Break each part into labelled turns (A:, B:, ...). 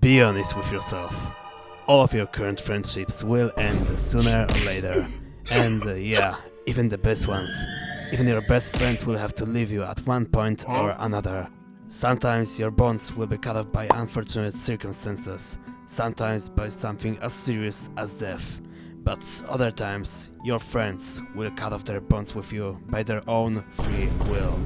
A: Be honest with yourself. All of your current friendships will end sooner or later. And yeah, even the best ones. Even your best friends will have to leave you at one point or another. Sometimes your bonds will be cut off by unfortunate circumstances, sometimes by something as serious as death. But other times, your friends will cut off their bonds with you by their own free will.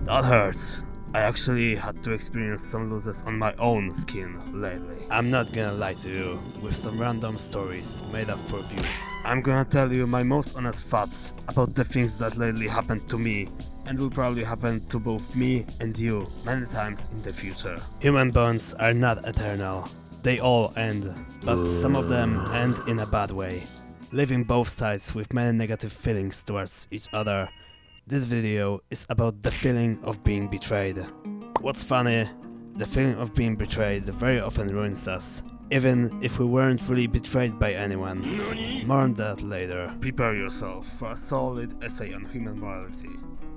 A: That hurts. I actually had to experience some losses on my own skin lately. I'm not gonna lie to you with some random stories made up for views. I'm gonna tell you my most honest thoughts about the things that lately happened to me and will probably happen to both me and you many times in the future. Human bonds are not eternal. They all end, but some of them end in a bad way, leaving both sides with many negative feelings towards each other. This video is about the feeling of being betrayed. What's funny, the feeling of being betrayed very often ruins us, even if we weren't really betrayed by anyone. More on that later. Prepare yourself for a solid essay on human morality.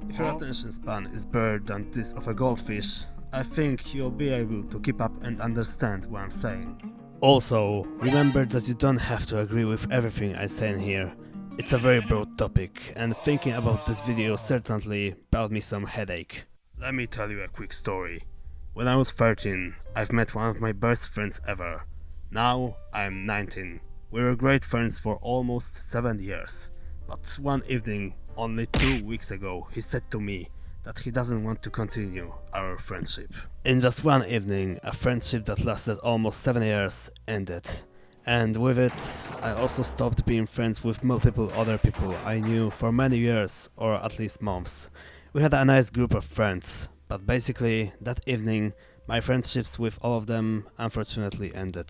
A: If your attention span is better than this of a goldfish, I think you'll be able to keep up and understand what I'm saying. Also, remember that you don't have to agree with everything I say in here. It's a very broad topic, and thinking about this video certainly brought me some headache. Let me tell you a quick story. When I was 13, I've met one of my best friends ever. Now I'm 19. We were great friends for almost 7 years. But one evening, only 2 weeks ago, he said to me that he doesn't want to continue our friendship. In just one evening, a friendship that lasted almost 7 years ended. And with it, I also stopped being friends with multiple other people I knew for many years, or at least months. We had a nice group of friends, but basically, that evening, my friendships with all of them unfortunately ended.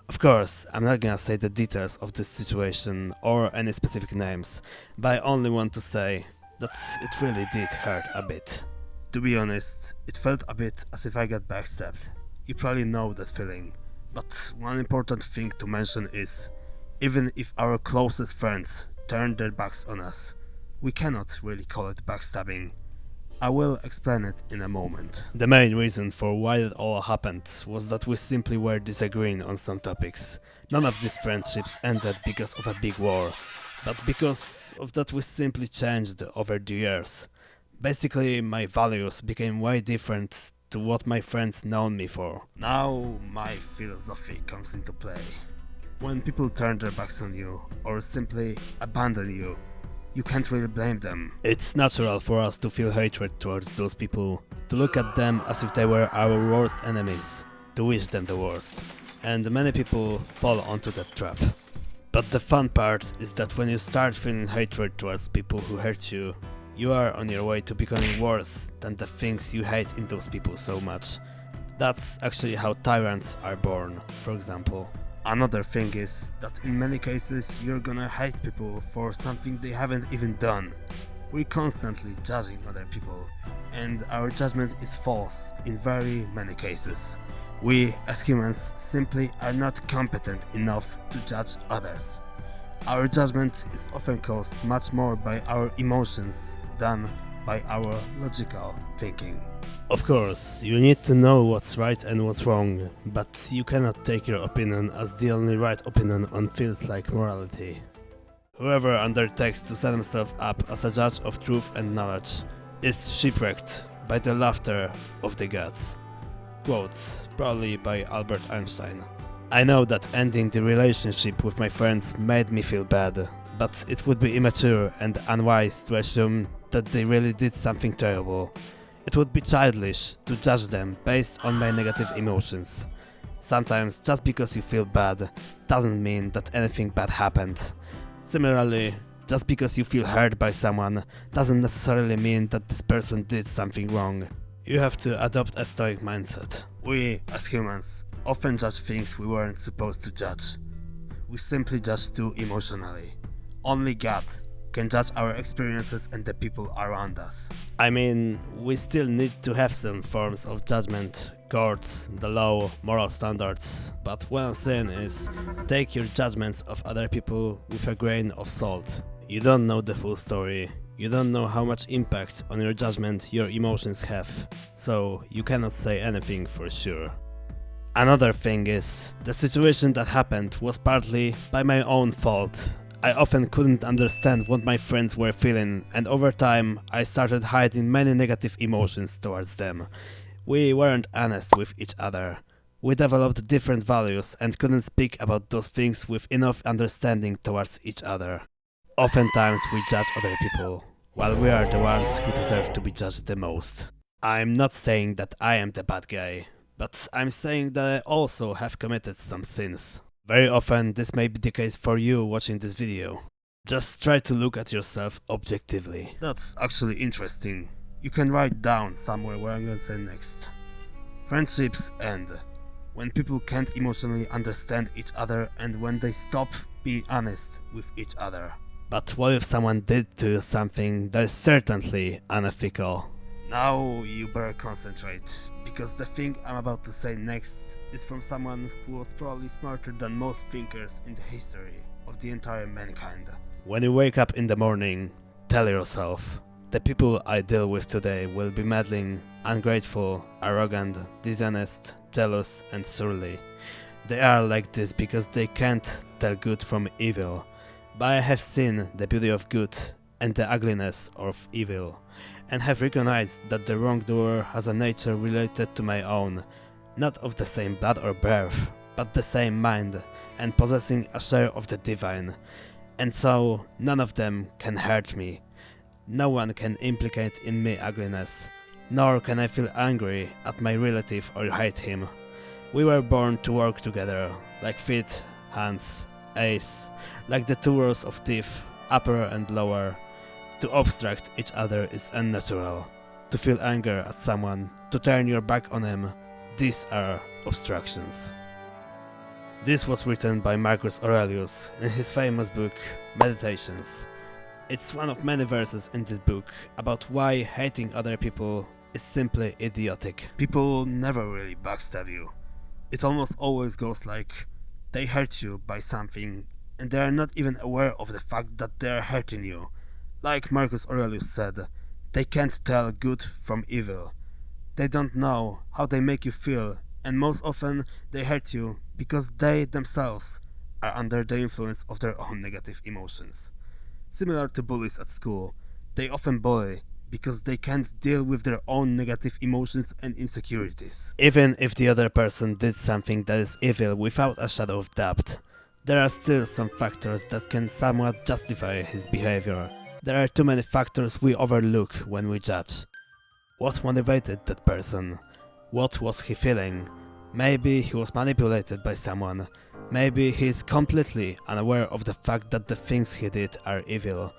A: Of course, I'm not gonna say the details of this situation or any specific names, but I only want to say that it really did hurt a bit. To be honest, it felt a bit as if I got backstabbed. You probably know that feeling. But one important thing to mention is, even if our closest friends turn their backs on us, we cannot really call it backstabbing. I will explain it in a moment. The main reason for why it all happened was that we simply were disagreeing on some topics. None of these friendships ended because of a big war, but because of that we simply changed over the years. Basically, my values became way different to what my friends known me for. Now my philosophy comes into play. When people turn their backs on you or simply abandon you, you can't really blame them. It's natural for us to feel hatred towards those people, to look at them as if they were our worst enemies, to wish them the worst. And many people fall onto that trap. But the fun part is that when you start feeling hatred towards people who hurt you, you are on your way to becoming worse than the things you hate in those people so much. That's actually how tyrants are born, for example. Another thing is that in many cases you're gonna hate people for something they haven't even done. We're constantly judging other people, and our judgment is false in very many cases. We, as humans, simply are not competent enough to judge others. Our judgment is often caused much more by our emotions than by our logical thinking. Of course, you need to know what's right and what's wrong, but you cannot take your opinion as the only right opinion on fields like morality. Whoever undertakes to set himself up as a judge of truth and knowledge is shipwrecked by the laughter of the gods. Quotes, probably by Albert Einstein. I know that ending the relationship with my friends made me feel bad, but it would be immature and unwise to assume that they really did something terrible. It would be childish to judge them based on my negative emotions. Sometimes just because you feel bad doesn't mean that anything bad happened. Similarly, just because you feel hurt by someone doesn't necessarily mean that this person did something wrong. You have to adopt a stoic mindset. We, as humans, often judge things we weren't supposed to judge. We simply judge too emotionally. Only God can judge our experiences and the people around us. I mean, we still need to have some forms of judgment, courts, the law, moral standards, but what I'm saying is, take your judgments of other people with a grain of salt. You don't know the full story. You don't know how much impact on your judgment your emotions have, so you cannot say anything for sure. Another thing is, the situation that happened was partly by my own fault. I often couldn't understand what my friends were feeling, and over time I started hiding many negative emotions towards them. We weren't honest with each other. We developed different values and couldn't speak about those things with enough understanding towards each other. Oftentimes we judge other people, while we are the ones who deserve to be judged the most. I'm not saying that I am the bad guy, but I'm saying that I also have committed some sins. Very often this may be the case for you watching this video. Just try to look at yourself objectively. That's actually interesting. You can write down somewhere what I'm gonna say next. Friendships end when people can't emotionally understand each other and when they stop being honest with each other. But what if someone did to you something that is certainly unethical? Now you better concentrate, because the thing I'm about to say next is from someone who was probably smarter than most thinkers in the history of the entire mankind. When you wake up in the morning, tell yourself, the people I deal with today will be meddling, ungrateful, arrogant, dishonest, jealous and surly. They are like this because they can't tell good from evil, but I have seen the beauty of good and the ugliness of evil, and have recognized that the wrongdoer has a nature related to my own, not of the same blood or birth, but the same mind, and possessing a share of the divine, and so none of them can hurt me. No one can implicate in me ugliness, nor can I feel angry at my relative or hate him. We were born to work together, like feet, hands, eyes, like the two rows of teeth, upper and lower. To obstruct each other is unnatural. To feel anger at someone, to turn your back on him, these are obstructions. This was written by Marcus Aurelius in his famous book Meditations. It's one of many verses in this book about why hating other people is simply idiotic. People never really backstab you. It almost always goes like they hurt you by something and they are not even aware of the fact that they are hurting you. Like Marcus Aurelius said, they can't tell good from evil. They don't know how they make you feel, and most often they hurt you because they themselves are under the influence of their own negative emotions. Similar to bullies at school, they often bully because they can't deal with their own negative emotions and insecurities. Even if the other person did something that is evil without a shadow of doubt, there are still some factors that can somewhat justify his behavior. There are too many factors we overlook when we judge. What motivated that person? What was he feeling? Maybe he was manipulated by someone. Maybe he is completely unaware of the fact that the things he did are evil.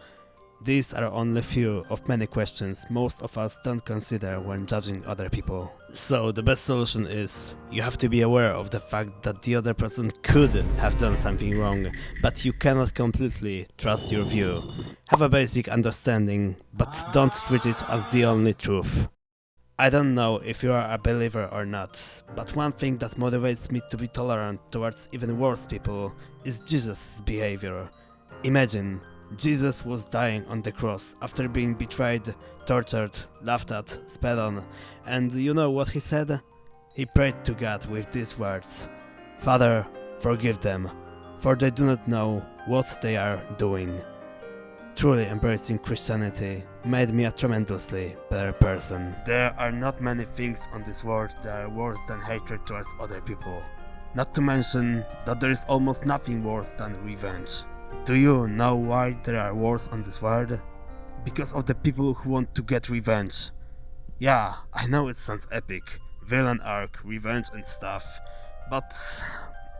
A: These are only few of many questions most of us don't consider when judging other people. So the best solution is, you have to be aware of the fact that the other person could have done something wrong, but you cannot completely trust your view. Have a basic understanding, but don't treat it as the only truth. I don't know if you are a believer or not, but one thing that motivates me to be tolerant towards even worse people is Jesus' behavior. Imagine, Jesus was dying on the cross after being betrayed, tortured, laughed at, spat on, and you know what he said? He prayed to God with these words, "Father, forgive them, for they do not know what they are doing." Truly embracing Christianity made me a tremendously better person. There are not many things on this world that are worse than hatred towards other people. Not to mention that there is almost nothing worse than revenge. Do you know why there are wars on this world? Because of the people who want to get revenge. Yeah, I know it sounds epic, villain arc, revenge and stuff, but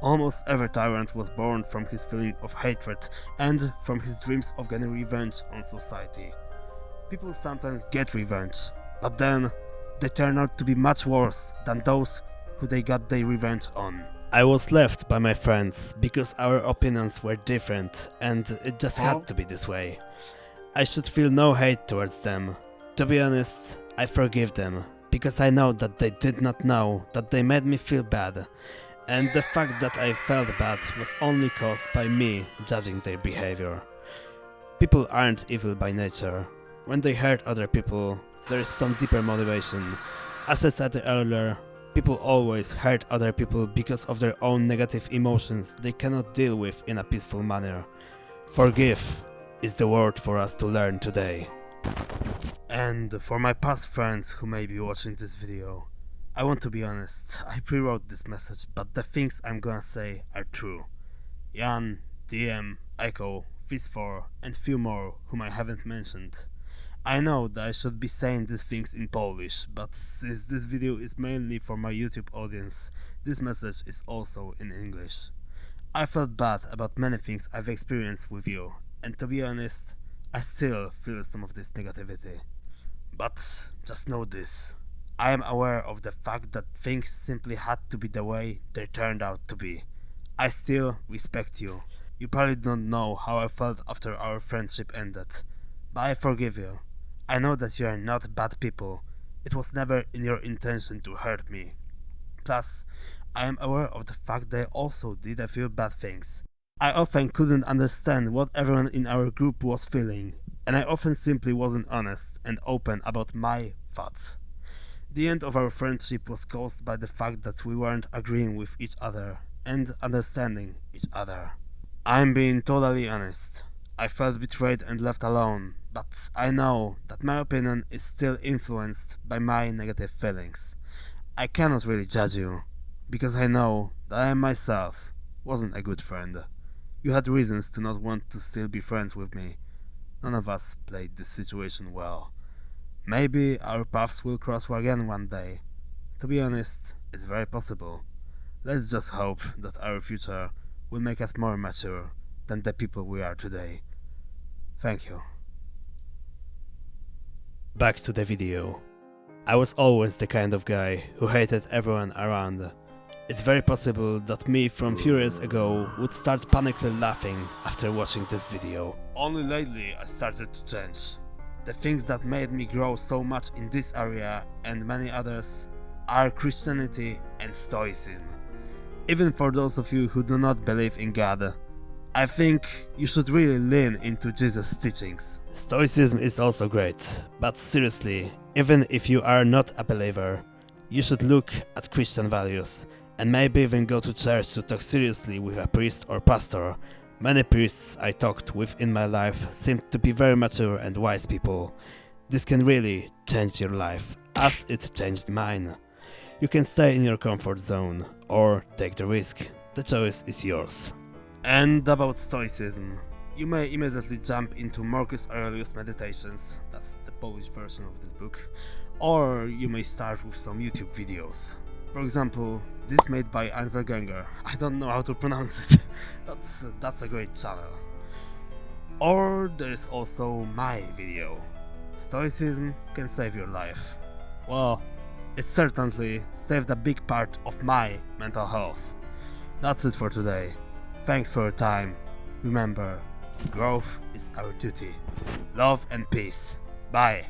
A: almost every tyrant was born from his feeling of hatred and from his dreams of getting revenge on society. People sometimes get revenge, but then they turn out to be much worse than those who they got their revenge on. I was left by my friends because our opinions were different and it just had to be this way. I should feel no hate towards them. To be honest, I forgive them because I know that they did not know that they made me feel bad, and the fact that I felt bad was only caused by me judging their behavior. People aren't evil by nature. When they hurt other people, there is some deeper motivation. As I said earlier, People always hurt other people because of their own negative emotions they cannot deal with in a peaceful manner. Forgive is the word for us to learn today. And for my past friends who may be watching this video, I want to be honest, I pre-wrote this message, but the things I'm gonna say are true. Jan, DM, Echo, Fizz4, and few more whom I haven't mentioned. I know that I should be saying these things in Polish, but since this video is mainly for my YouTube audience, this message is also in English. I felt bad about many things I've experienced with you, and to be honest, I still feel some of this negativity. But just know this, I am aware of the fact that things simply had to be the way they turned out to be. I still respect you. You probably don't know how I felt after our friendship ended, but I forgive you. I know that you are not bad people. It was never in your intention to hurt me. Plus, I am aware of the fact that I also did a few bad things. I often couldn't understand what everyone in our group was feeling, and I often simply wasn't honest and open about my thoughts. The end of our friendship was caused by the fact that we weren't agreeing with each other and understanding each other. I'm being totally honest. I felt betrayed and left alone, but I know that my opinion is still influenced by my negative feelings. I cannot really judge you, because I know that I myself wasn't a good friend. You had reasons to not want to still be friends with me. None of us played this situation well. Maybe our paths will cross again one day. To be honest, it's very possible. Let's just hope that our future will make us more mature than the people we are today. Thank you. Back to the video. I was always the kind of guy who hated everyone around. It's very possible that me from few years ago would start panically laughing after watching this video. Only lately I started to change. The things that made me grow so much in this area and many others are Christianity and Stoicism. Even for those of you who do not believe in God, I think you should really lean into Jesus' teachings. Stoicism is also great, but seriously, even if you are not a believer, you should look at Christian values and maybe even go to church to talk seriously with a priest or pastor. Many priests I talked with in my life seemed to be very mature and wise people. This can really change your life, as it changed mine. You can stay in your comfort zone, or take the risk. The choice is yours. And about Stoicism, you may immediately jump into Marcus Aurelius' Meditations, that's the Polish version of this book, or you may start with some YouTube videos. For example, this made by Hamza. I don't know how to pronounce it, but that's a great channel. Or there's also my video. Stoicism can save your life. Well, it certainly saved a big part of my mental health. That's it for today. Thanks for your time. Remember, growth is our duty. Love and peace. Bye.